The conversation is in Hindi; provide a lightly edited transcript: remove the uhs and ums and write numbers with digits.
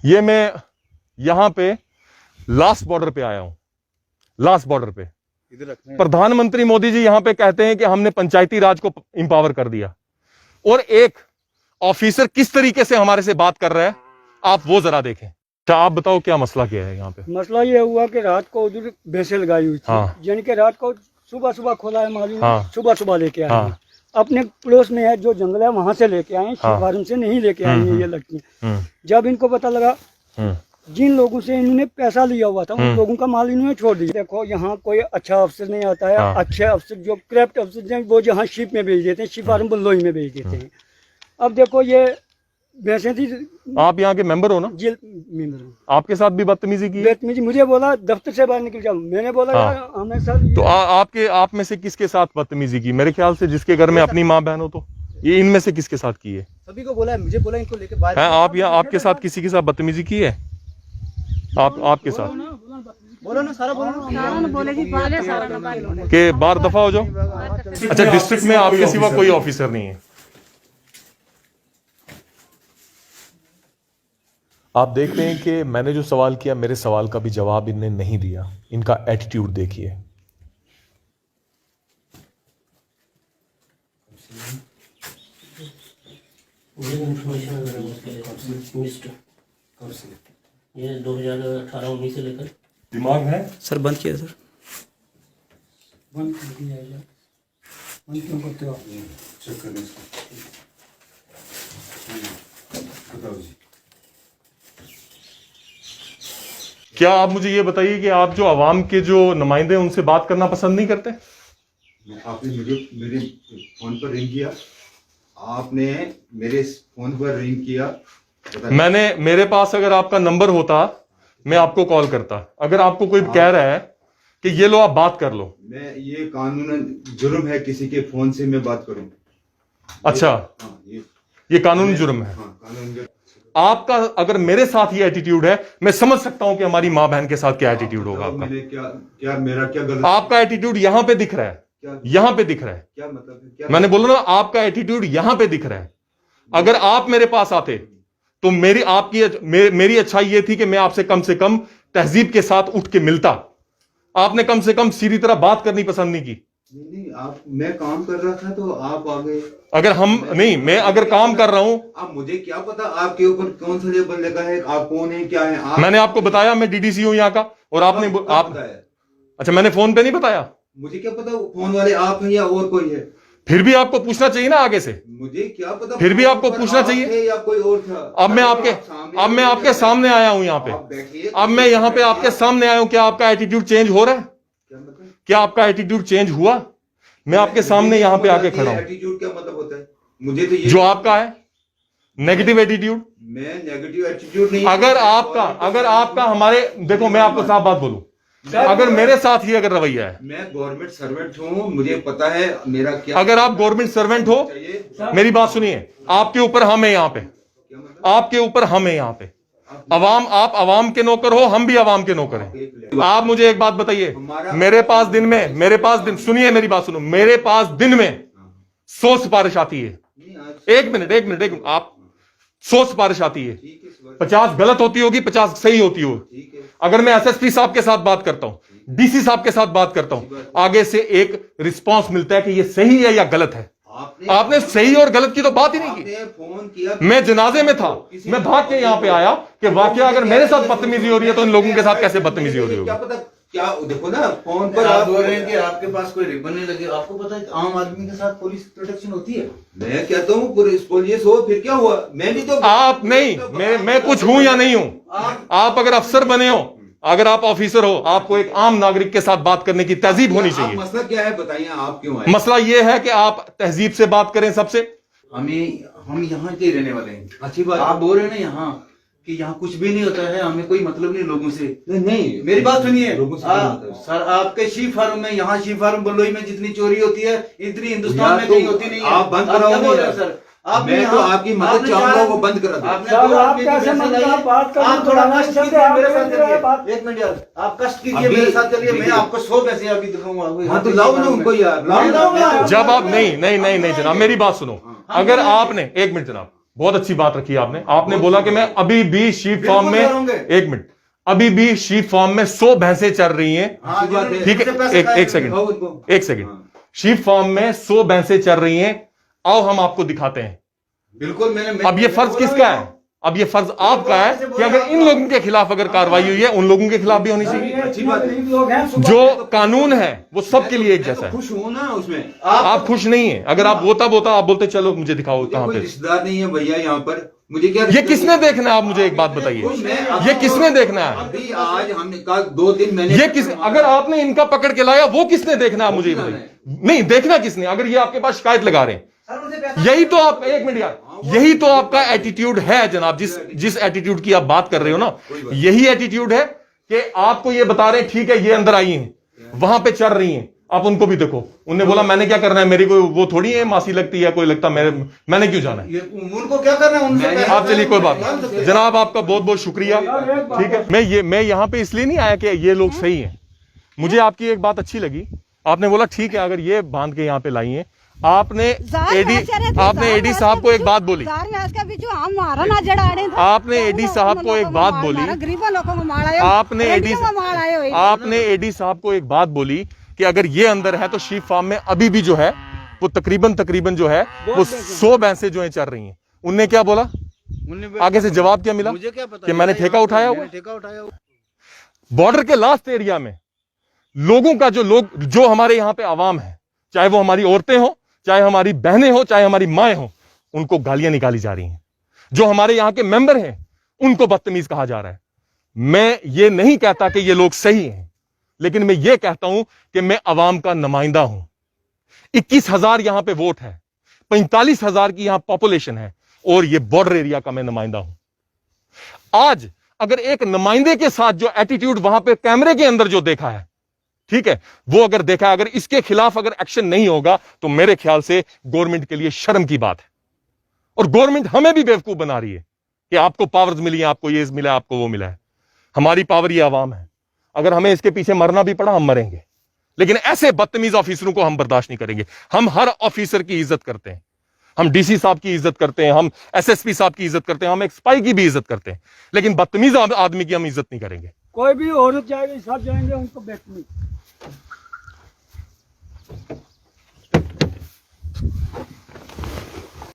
ये मैं यहां पे लास्ट बॉर्डर पे आया हूं, लास्ट बॉर्डर पे। प्रधानमंत्री मोदी जी यहां पे कहते हैं कि हमने पंचायती राज को इंपावर कर दिया, और एक ऑफिसर किस तरीके से हमारे से बात कर रहा है आप वो जरा देखें। अच्छा आप बताओ क्या मसला क्या है यहाँ पे? मसला ये हुआ कि रात को उधर भैंसे लगाई हुई थी, हाँ। यानी कि रात को सुबह सुबह खोला है मालूम, हाँ। सुबह सुबह लेके आए हाँ। हैं। अपने पड़ोस में है जो जंगल है वहां से लेके आए हैं, हाँ। फार्म से नहीं लेके आए हैं ये लड़कियां। हम्म, जब इनको पता लगा हम्म, जिन लोगों से इन्होंने पैसा लिया हुआ था उन लोगों का माल इन्होंने छोड़ दिया। देखो यहाँ कोई अच्छा अफसर नहीं आता है। हाँ। अच्छे अफसर जो करप्ट अफसर हैं वो जहाँ शिप में भेज देते हैं, शिप फार्म बल्लोई में भेज देते हैं। अब देखो ये भैंसे थी। आप यहाँ के मेंबर हो ना? जेल मेंबर हूँ। आपके साथ भी बदतमीजी की है? बदतमीजी मुझे बोला दफ्तर से बाहर निकल जाओ, मैंने बोला हाँ। यार हमें सर तो आप में से किसके साथ बदतमीजी की? मेरे ख्याल से जिसके घर में अपनी माँ बहन हो, तो ये इनमें से किसके साथ की है? सभी को बोला है, मुझे बोला इनको लेके बाहर। हैं आप यहाँ आपके साथ किसी के साथ बदतमीजी की है? आपके साथ बोलो ना, सारा बोलो ना। बोलेगी पहले सारा ना के बार दफा हो जाओ। अच्छा डिस्ट्रिक्ट में आपके सिवा कोई ऑफिसर नहीं है? आप देखते हैं कि मैंने जो सवाल किया मेरे सवाल का भी जवाब इनने नहीं दिया। इनका एटीट्यूड देखिए। ये 2018-19 से लेकर दिमाग है सर बंद किया सर। बंद कर दिया है। बंद क्यों करते हो? चेक करें इसको। बताओ जी। क्या आप मुझे ये बताइए कि आप जो आवाम के जो नुमाइंदे हैं उनसे बात करना पसंद नहीं करते? आपने मुझे मेरे फोन पर रिंग किया, आपने मेरे फोन पर रिंग किया। मेरे पास अगर आपका नंबर होता मैं आपको कॉल करता। अगर आपको कोई कह रहा है कि ये लो आप बात कर लो, मैं ये कानूनन जुर्म है किसी के फोन से मैं बात करूं। अच्छा हाँ, ये कानूनी जुर्म है। हाँ, कानून आपका अगर मेरे साथ ये एटीट्यूड है मैं समझ सकता हूं कि हमारी माँ बहन के साथ क्या एटीट्यूड होगा आपका। मैंने क्या मेरा क्या गलत? आपका एटीट्यूड यहां पे दिख रहा है, यहां पे दिख रहा है। क्या मतलब? क्या मैंने बोला ना आपका एटीट्यूड यहां पे दिख रहा है। अगर आप मेरे पास आते तो मेरी अच्छाई ये थी कि मैं आपसे कम तहजीब के साथ उठ के मिलता। आपने कम से कम सीधी तरह बात करनी पसंद नहीं की। नहीं मैं काम कर रहा था तो आप आ गए। अगर मैं अगर काम कर रहा हूं, अब मुझे क्या पता आपके ऊपर कौन सा लेबल लगा है, आप कौन है, क्या है? मैंने आपको बताया मैं डीडीसी हूं यहाँ का, और आपने बताया। अच्छा मैंने फोन पे नहीं बताया? मुझे क्या पता फोन वाले आप हैं या और कोई है? फिर भी आपको पूछना चाहिए ना आगे से। मुझे क्या पता फिर भी आपको पूछना चाहिए या कोई और था। अब मैं आपके सामने आया हूं यहाँ पे। अब मैं यहाँ पे आपके सामने आया हूं। क्या आपका एटीट्यूड चेंज हो रहा है? क्या आपका एटीट्यूड चेंज हुआ? मैं आपके सामने यहाँ पे आके खड़ा हूं। एटीट्यूड क्या मतलब होता है? मुझे तो ये जो आपका है नेगेटिव एटीट्यूड। मैं नेगेटिव एटीट्यूड नहीं। अगर आपका हमारे देखो मैं आपको साफ बात बोलूं, अगर मेरे साथ ही अगर रवैया है, मैं गवर्नमेंट सर्वेंट हूं, मुझे पता है मेरा क्या। अगर आप गवर्नमेंट सर्वेंट हो, मेरी बात सुनिए, आपके ऊपर हम है यहाँ पे, आपके ऊपर हम है यहाँ पे। आप अवाम के नौकर हो, हम भी अवाम के नौकर हैं। आप मुझे एक बात बताइए, मेरे पास सुनिए मेरी बात सुनो, मेरे पास दिन में 100 सिफारिश आती है। एक मिनट आप 100 सिफारिश आती है, 50 गलत होती होगी, 50 सही होती होगी। अगर मैं एसएसपी साहब के साथ बात करता हूं, डीसी साहब के साथ बात करता हूं, आगे से एक रिस्पांस मिलता है कि ये सही है या गलत है। आपने सही और गलत की तो बात ही नहीं की। फोन किया, मैं जनाजे में था, मैं भाग के यहां पे आया कि वाकया अगर मेरे साथ बदतमीजी हो रही है तो इन लोगों के साथ कैसे बदतमीजी हो रही होगी। क्या पता क्या देखो ना फोन पर आप बोल रहे हैं कि आपके पास कोई रिबन नहीं लगे। आपको पता है आम आदमी के साथ पुलिस प्रोटेक्शन होती है। मैं कहता हूँ पुलिस हो फिर क्या हुआ? मैं भी तो आप नहीं, मैं कुछ हूं या नहीं हूं। आप अगर अफसर बने हो, अगर आप ऑफिसर हो, आपको एक आम नागरिक के साथ बात करने की तहजीब होनी चाहिए। मसला क्या है बताइए, आप क्यों आए? मसला यह है कि आप तहजीब से बात करें सबसे। हम यहाँ के रहने वाले हैं। अच्छी बात। आप बोल रहे हैं ना यहाँ कि यहाँ कुछ भी नहीं होता है, हमें कोई मतलब नहीं लोगों से। नहीं मेरी बात सुनिए सर, आपके शी फार्म में, यहाँ शी फार्म बल्लोई में जितनी चोरी होती है इतनी हिंदुस्तान में कहीं होती नहीं है। आप बंद कराओ सर। मैं तो आपकी मदद चाहूंगा, वो बंद करा दो। आप थोड़ा कष्ट कीजिए मेरे साथ चलिए। एक मिनट यार, आप कष्ट कीजिए मेरे साथ चलिए, मैं आपको 100 पैसे अभी दिखाऊंगा। हाँ तो लाओ ना उनको यार, जब आप नहीं जनाब मेरी बात सुनो। अगर आपने एक मिनट जनाब, बहुत अच्छी बात रखी आपने। आपने बोला कि मैं अभी भी शीप फार्म में, एक मिनट, अभी भी शीप फार्म में 100 भैंसें चल रही हैं। ठीक है, एक सेकंड। शीप फार्म में 100 भैंसें चल रही हैं। आओ हम आपको दिखाते हैं। बिल्कुल अब ये फर्ज किसका है? अब ये फर्ज आपका है कि अगर इन लोगों के खिलाफ अगर कार्रवाई हुई है, उन लोगों के खिलाफ भी होनी चाहिए। अच्छी बात है। लोग हैं, सुबह जो कानून है वो सबके लिए एक जैसा है। खुश हूं ना उसमें। आप खुश नहीं है। अगर आप बोता आप बोलते चलो मुझे दिखाओ कहां कोई पे। रिश्तेदार नहीं है भैया यहाँ पर, मुझे क्या ये किसने देखना है? आप मुझे एक बात बताइए, ये किसने देखना है? अभी आज हमने कहा 2 दिन मैंने ये किस, अगर आपने इनका पकड़ के लाया वो किसने देखना है? आप मुझे ये बताइए। नहीं देखना किसने? अगर ये आपके पास शिकायत लगा रहे हैं, यही तो आप, एक मिनट यार, यही तो आपका एटीट्यूड है जनाब। जिस एटीट्यूड की आप बात कर रहे हो ना, यही एटीट्यूड है कि आपको ये बता रहे हैं ठीक है ये अंदर आई हैं, वहां पे चल रही हैं, आप उनको भी देखो। उन्होंने बोला मैंने क्या करना है, मेरी कोई वो थोड़ी है मासी लगती है, कोई लगता मैंने क्यों जाना है? उनको क्या करना है उनसे? आप चलिए कोई बात नहीं जनाब, आपका बहुत बहुत शुक्रिया। ठीक है, मैं यहां पे इसलिए नहीं आया कि ये लोग सही हैं। मुझे आपकी एक बात अच्छी लगी, आपने बोला ठीक है अगर ये बांध के यहाँ पे लाई हैं। आपने एडी साहब को एक बात बोली, आपने एडी साहब को एक बात बोली, आपने एडी साहब को एक बात बोली कि अगर ये अंदर है तो शीप फार्म में अभी भी जो है वो तकरीबन जो है वो 100 भैंसें जो है चल रही हैं। उनने क्या बोला? आगे से जवाब क्या मिला? मुझे क्या पता कि मैंने ठेका उठाया हुआ। ठेका उठाया। बॉर्डर के लास्ट एरिया में लोगों का जो हमारे यहां पे आवाम है, चाहे वो हमारी औरतें हो, चाहे हमारी बहनें हो, चाहे हमारी माएं हो, उनको गालियां निकाली जा रही हैं। जो हमारे यहां के मेंबर हैं उनको बदतमीज कहा जा रहा है। मैं ये नहीं कहता कि ये लोग सही हैं, लेकिन मैं ये कहता हूं कि मैं अवाम का नुमाइंदा हूं। 21,000 यहां पे वोट है, 45,000 की यहां पॉपुलेशन है, और ये बॉर्डर एरिया का मैं नुमाइंदा हूं। आज अगर एक नुमाइंदे के साथ जो एटीट्यूड वहां पे कैमरे के अंदर जो देखा है, ठीक है, वो अगर देखा है, अगर इसके खिलाफ अगर एक्शन नहीं होगा तो मेरे ख्याल से गवर्नमेंट के लिए शर्म की बात है। और गवर्नमेंट हमें भी बेवकूफ बना रही है कि आपको पावर्स मिली है, आपको ये मिला, आपको वो मिला है। हमारी पावर ये आवाम है। अगर हमें इसके पीछे मरना भी पड़ा हम मरेंगे, लेकिन ऐसे बदतमीज ऑफिसरों को हम बर्दाश्त नहीं करेंगे। हम हर ऑफिसर की इज्जत करते हैं, हम डीसी साहब की इज्जत करते हैं, हम एसएसपी साहब की इज्जत करते हैं, हम एक स्पाई की भी इज्जत करते हैं, लेकिन बदतमीज आदमी की हम इज्जत नहीं करेंगे। कोई भी औरत जाएगी, सब जाएंगे, उनको बैठनी।